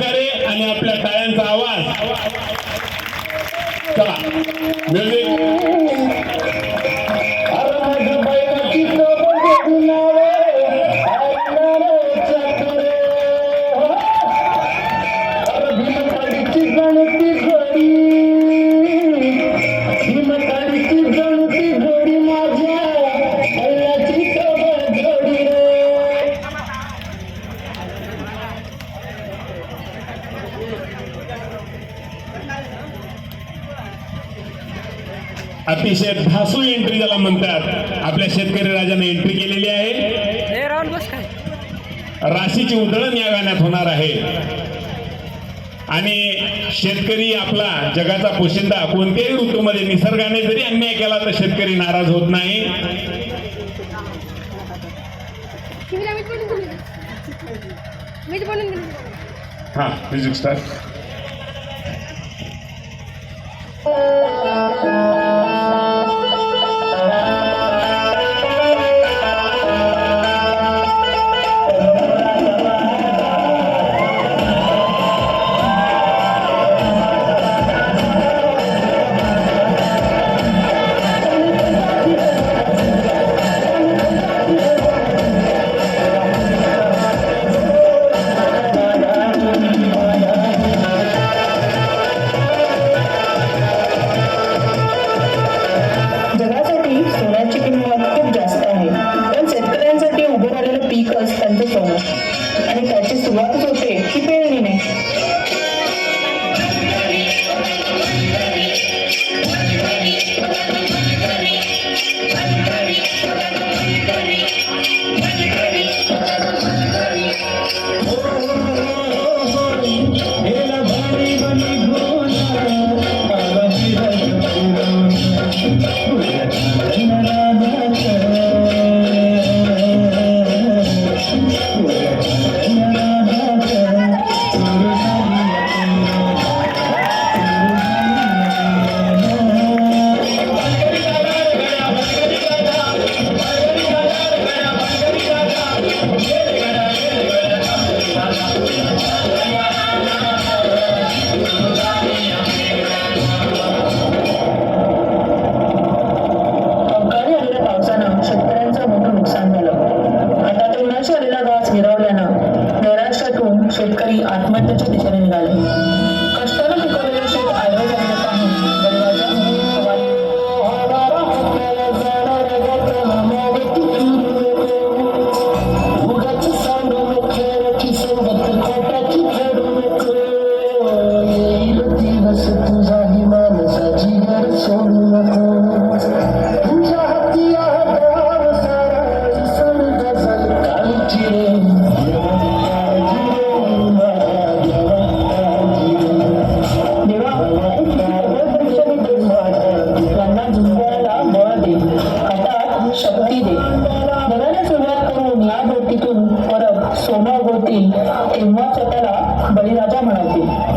जयकारे आणि आपल्या टाळ्यांचा आवाज. चला म्युझिक. अतिशय धासू एंट्री ज्याला म्हणतात आपल्या शेतकरी राजाने एंट्री केलेली आहे. राशीची उधळण या गाण्यात होणार आहे आणि शेतकरी आपला जगाचा पोशिंदा. कोणत्याही ऋतूमध्ये निसर्गाने जरी अन्याय केला तर शेतकरी नाराज होत नाही. हा म्युझिक स्टार्ट. आणि त्याची सुरुवातच होते की पेरणीने. शेतकरी आत्महत्येच्या दिशेने निघाले. कष्टाने पिकवलेले शेत आडवे झालेले पाहून शक्ती दे. नव्याने सुरुवात करून या गोष्टीतून परत सोनं होतील तेव्हा स्वतःला बळीराजा म्हणायचे.